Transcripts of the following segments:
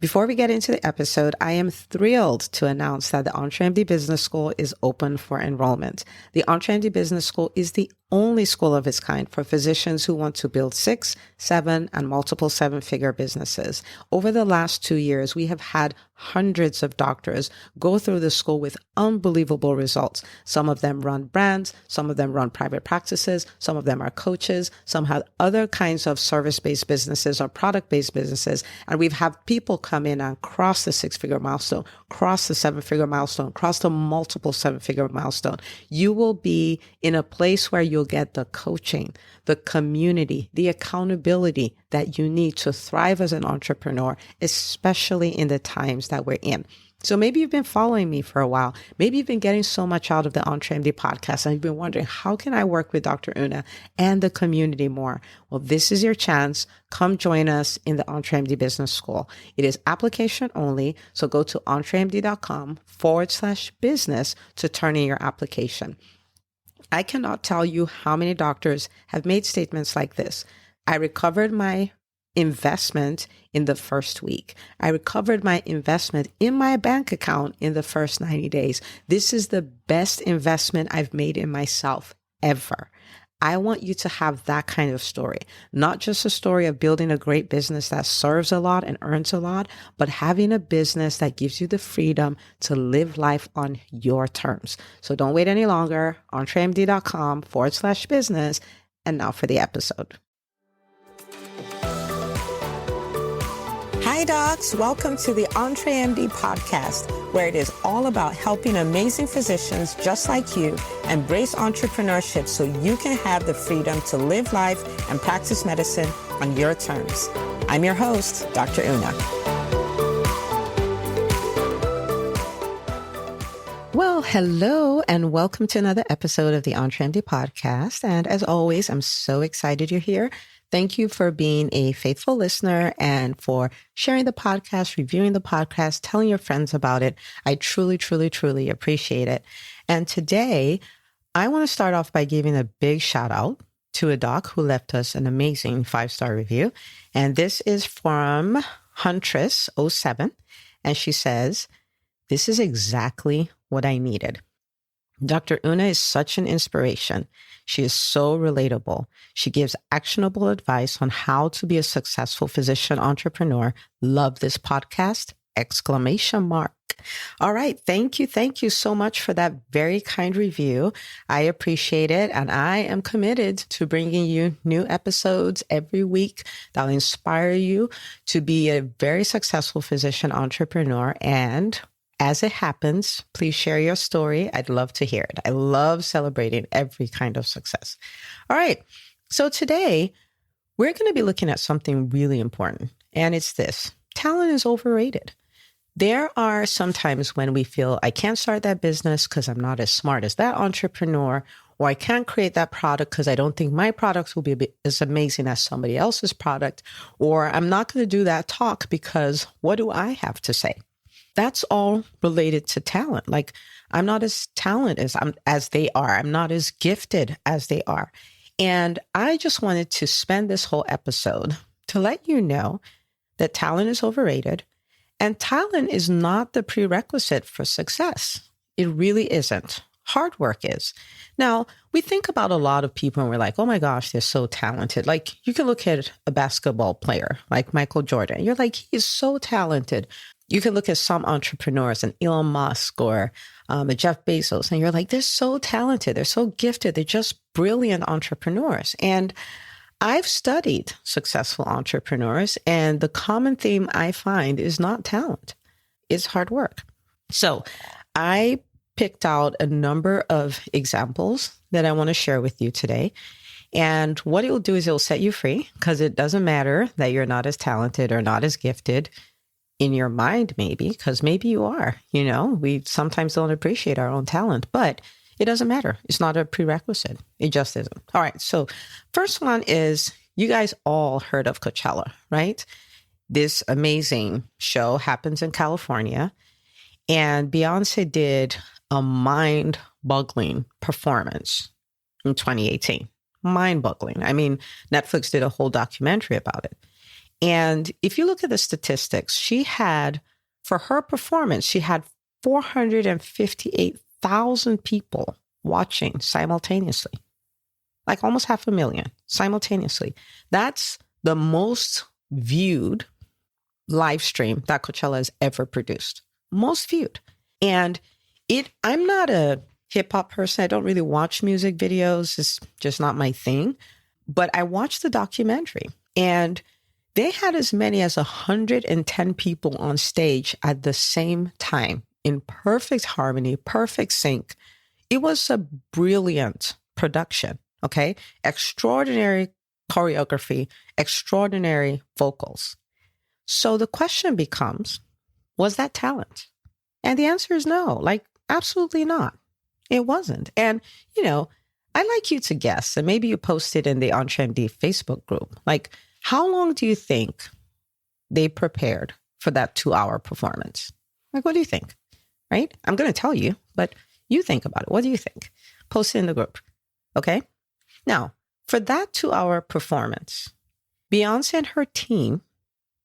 Before we get into the episode, I am thrilled to announce that the EntreMD Business School is open for enrollment. The EntreMD Business School is the only school of its kind for physicians who want to build 6, 7, and multiple 7-figure businesses. Over the last 2 years, we have had hundreds of doctors go through the school with unbelievable results. Some of them run brands, some of them run private practices, some of them are coaches, some have other kinds of service-based businesses or product-based businesses. And we've had people come in and cross the 6-figure milestone, cross the 7-figure milestone, cross the multiple 7-figure milestone. You will be in a place where you'll get the coaching, the community, the accountability that you need to thrive as an entrepreneur, especially in the times that we're in. So maybe you've been following me for a while. Maybe you've been getting so much out of the EntreMD podcast and you've been wondering, how can I work with Dr. Una and the community more? Well, this is your chance. Come join us in the EntreMD Business School. It is application only. So go to entremd.com/business to turn in your application. I cannot tell you how many doctors have made statements like this. I recovered my investment in the first week. I recovered my investment in my bank account in the first 90 days. This is the best investment I've made in myself ever. I want you to have that kind of story, not just a story of building a great business that serves a lot and earns a lot, but having a business that gives you the freedom to live life on your terms. So don't wait any longer. entremd.com/business. And now for the episode. Hi, docs. Welcome to the EntreMD Podcast, where it is all about helping amazing physicians just like you embrace entrepreneurship so you can have the freedom to live life and practice medicine on your terms. I'm your host, Dr. Una. Well, hello, and welcome to another episode of the EntreMD Podcast. And as always, I'm so excited you're here. Thank you for being a faithful listener and for sharing the podcast, reviewing the podcast, telling your friends about it. I truly, truly, truly appreciate it. And today, I want to start off by giving a big shout out to a doc who left us an amazing 5-star review. And this is from Huntress07. And she says, "This is exactly what I needed. Dr. Una is such an inspiration. She is so relatable. She gives actionable advice on how to be a successful physician entrepreneur. Love this podcast!" Exclamation mark. All right. Thank you. Thank you so much for that very kind review. I appreciate it. And I am committed to bringing you new episodes every week that will inspire you to be a very successful physician entrepreneur. And as it happens, please share your story. I'd love to hear it. I love celebrating every kind of success. All right. So today, we're going to be looking at something really important, and it's this. Talent is overrated. There are some times when we feel, I can't start that business because I'm not as smart as that entrepreneur, or I can't create that product because I don't think my products will be as amazing as somebody else's product, or I'm not going to do that talk because what do I have to say? That's all related to talent. Like, I'm not as talented as they are. I'm not as gifted as they are. And I just wanted to spend this whole episode to let you know that talent is overrated, and talent is not the prerequisite for success. It really isn't. Hard work is. Now, we think about a lot of people and we're like, oh my gosh, they're so talented. Like, you can look at a basketball player like Michael Jordan. You're like, he is so talented. You can look at some entrepreneurs, an Elon Musk or a Jeff Bezos, and you're like, they're so talented. They're so gifted. They're just brilliant entrepreneurs. And I've studied successful entrepreneurs, and the common theme I find is not talent. It's hard work. So I picked out a number of examples that I want to share with you today. And what it will do is it will set you free, because it doesn't matter that you're not as talented or not as gifted in your mind, maybe, because maybe you are. We sometimes don't appreciate our own talent, but it doesn't matter. It's not a prerequisite. It just isn't. All right. So first one is, you guys all heard of Coachella, right? This amazing show happens in California, and Beyonce did a mind-boggling performance in 2018. Mind-boggling. I mean, Netflix did a whole documentary about it. And if you look at the statistics, for her performance, she had 458,000 people watching simultaneously, like almost 500,000 simultaneously. That's the most viewed live stream that Coachella has ever produced. Most viewed. And I'm not a hip hop person. I don't really watch music videos. It's just not my thing. But I watched the documentary, and they had as many as 110 people on stage at the same time in perfect harmony, perfect sync. It was a brilliant production, okay? Extraordinary choreography, extraordinary vocals. So the question becomes, was that talent? And the answer is no, like absolutely not. It wasn't. And, I'd like you to guess, and maybe you posted in the EntreMD Facebook group, like, how long do you think they prepared for that 2-hour performance? Like, what do you think? Right? I'm going to tell you, but you think about it. What do you think? Post it in the group. Okay? Now, for that 2-hour performance, Beyonce and her team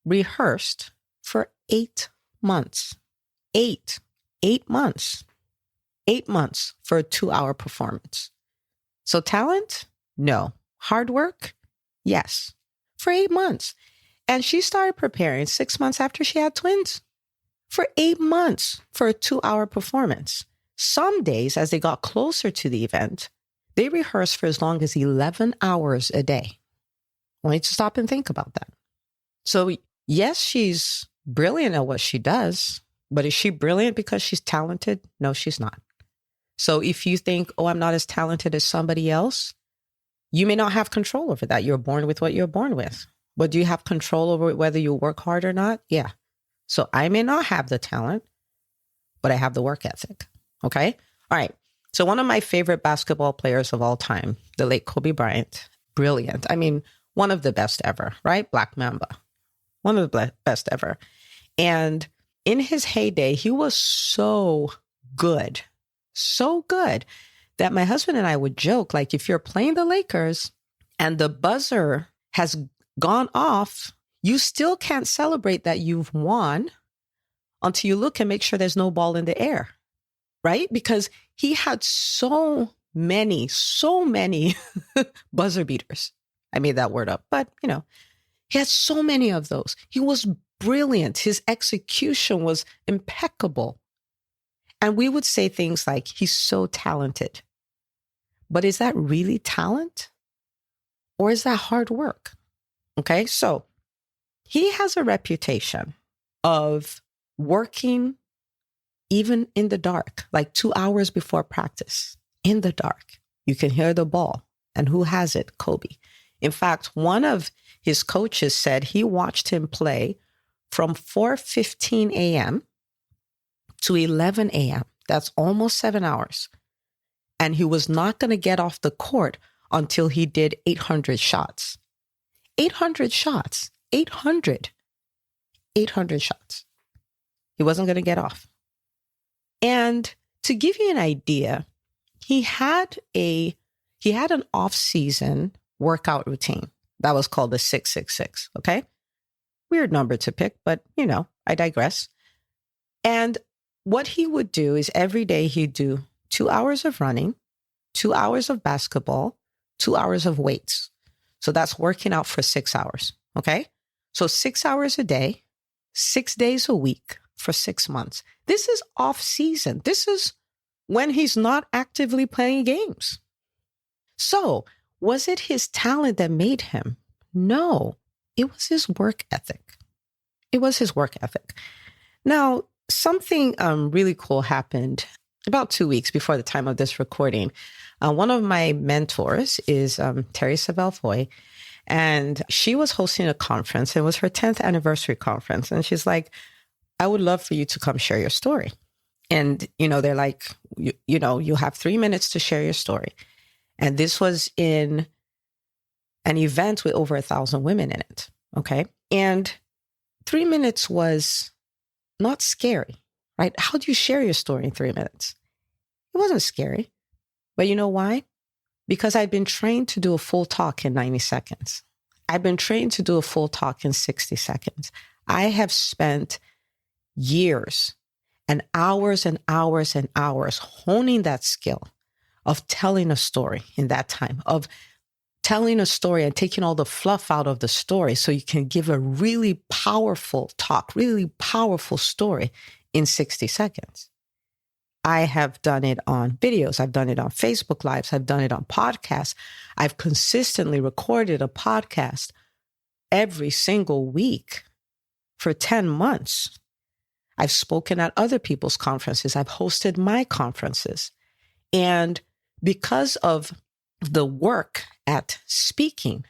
rehearsed for 8 months. 8 months. 8 months for a 2-hour performance. So talent? No. Hard work? Yes. For 8 months. And she started preparing 6 months after she had twins. For 8 months for a 2-hour performance. Some days, as they got closer to the event, they rehearsed for as long as 11 hours a day. I want you to stop and think about that. So yes, she's brilliant at what she does, but is she brilliant because she's talented? No, she's not. So if you think, I'm not as talented as somebody else, you may not have control over that. You're born with what you're born with. But do you have control over whether you work hard or not? Yeah. So I may not have the talent, but I have the work ethic. Okay? All right. So one of my favorite basketball players of all time, the late Kobe Bryant, brilliant. I mean, one of the best ever, right? Black Mamba. One of the best ever. And in his heyday, he was so good that my husband and I would joke, like, if you're playing the Lakers and the buzzer has gone off, you still can't celebrate that you've won until you look and make sure there's no ball in the air, right? Because he had so many buzzer beaters. I made that word up, but he had so many of those. He was brilliant. His execution was impeccable. And we would say things like, he's so talented. But is that really talent? Or is that hard work? Okay, so he has a reputation of working even in the dark, like 2 hours before practice, in the dark. You can hear the ball. And who has it? Kobe. In fact, one of his coaches said he watched him play from 4:15 a.m. to 11 a.m. That's almost 7 hours. And he was not going to get off the court until he did 800 shots. 800 shots. 800 shots. He wasn't going to get off. And to give you an idea, he had an off-season workout routine that was called the 666, okay? Weird number to pick, but I digress. And what he would do is every day he'd do 2 hours of running, 2 hours of basketball, 2 hours of weights. So that's working out for 6 hours, okay? So 6 hours a day, 6 days a week for 6 months. This is off season. This is when he's not actively playing games. So was it his talent that made him? No, it was his work ethic. It was his work ethic. Now, something really cool happened about 2 weeks before the time of this recording. One of my mentors is Terry Savelle-Foy, and she was hosting a conference. It was her 10th anniversary conference. And she's like, I would love for you to come share your story. And, they're like, you have 3 minutes to share your story. And this was in an event with over 1,000 women in it. Okay. And 3 minutes was not scary, right? How do you share your story in 3 minutes? It wasn't scary. But you know why? Because I'd been trained to do a full talk in 90 seconds. I've been trained to do a full talk in 60 seconds. I have spent years and hours and hours and hours honing that skill of telling a story in that time, of telling a story and taking all the fluff out of the story so you can give a really powerful talk, really powerful story in 60 seconds. I have done it on videos. I've done it on Facebook Lives. I've done it on podcasts. I've consistently recorded a podcast every single week for 10 months. I've spoken at other people's conferences. I've hosted my conferences. And because of the work at speaking,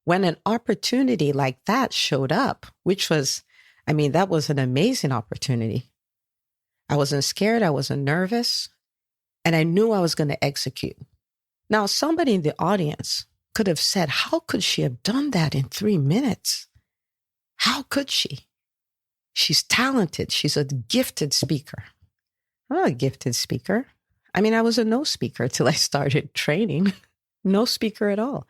when an opportunity like that showed up, which was, that was an amazing opportunity. I wasn't scared. I wasn't nervous. And I knew I was going to execute. Now, somebody in the audience could have said, how could she have done that in 3 minutes? How could she? She's talented. She's a gifted speaker. I'm not a gifted speaker. I was a no speaker till I started training. No speaker at all.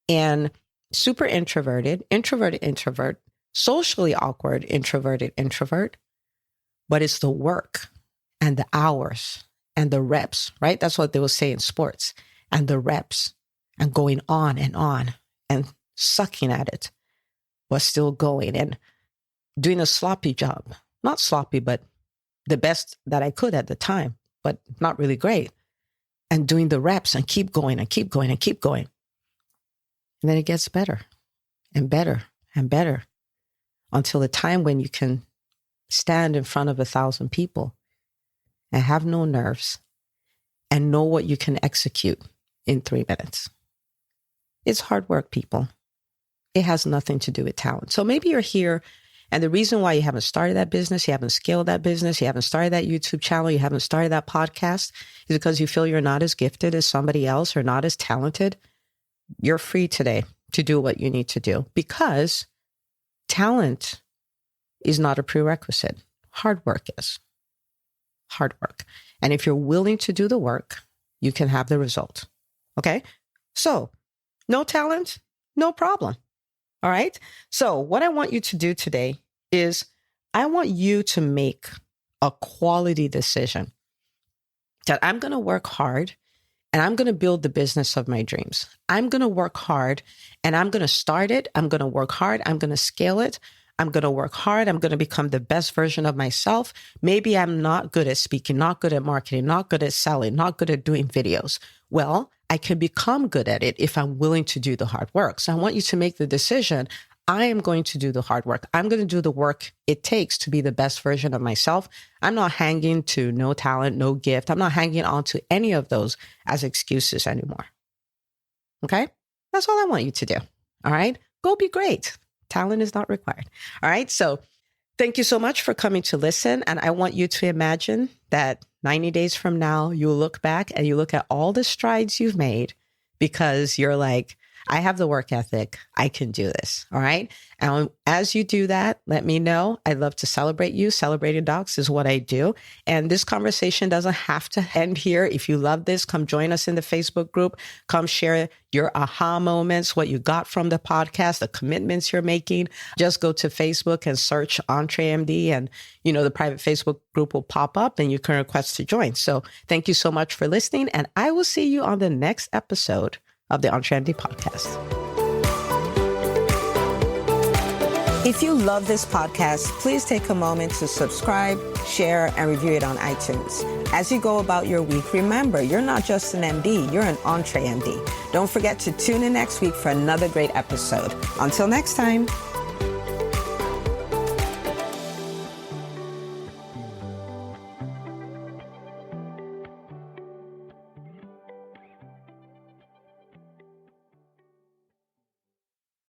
And super introverted, introvert, socially awkward, introverted, introvert. But it's the work and the hours and the reps, right? That's what they will say in sports. And the reps and going on and sucking at it, but still going and doing a sloppy job. Not sloppy, but the best that I could at the time, but not really great. And doing the reps and keep going and keep going and keep going. And then it gets better and better and better until the time when you can stand in front of 1,000 people and have no nerves and know what you can execute in 3 minutes. It's hard work, people. It has nothing to do with talent. So maybe you're here and the reason why you haven't started that business, you haven't scaled that business, you haven't started that YouTube channel, you haven't started that podcast is because you feel you're not as gifted as somebody else or not as talented. You're free today to do what you need to do because talent is not a prerequisite. Hard work is. Hard work. And if you're willing to do the work, you can have the result. Okay? So, no talent, no problem. All right? So, what I want you to do today is I want you to make a quality decision that I'm going to work hard and I'm going to build the business of my dreams. I'm going to work hard and I'm going to start it. I'm going to work hard. I'm going to scale it. I'm going to work hard. I'm going to become the best version of myself. Maybe I'm not good at speaking, not good at marketing, not good at selling, not good at doing videos. Well, I can become good at it if I'm willing to do the hard work. So I want you to make the decision. I am going to do the hard work. I'm going to do the work it takes to be the best version of myself. I'm not hanging to no talent, no gift. I'm not hanging on to any of those as excuses anymore. Okay? That's all I want you to do. All right? Go be great. Talent is not required. All right. So thank you so much for coming to listen. And I want you to imagine that 90 days from now, you look back and you look at all the strides you've made because you're like, I have the work ethic. I can do this. All right. And as you do that, let me know. I'd love to celebrate you. Celebrating docs is what I do. And this conversation doesn't have to end here. If you love this, come join us in the Facebook group. Come share your aha moments, what you got from the podcast, the commitments you're making. Just go to Facebook and search EntreMD and, the private Facebook group will pop up and you can request to join. So thank you so much for listening. And I will see you on the next episode of the EntreMD Podcast. If you love this podcast, please take a moment to subscribe, share, and review it on iTunes. As you go about your week, remember, you're not just an MD, you're an EntreMD. Don't forget to tune in next week for another great episode. Until next time.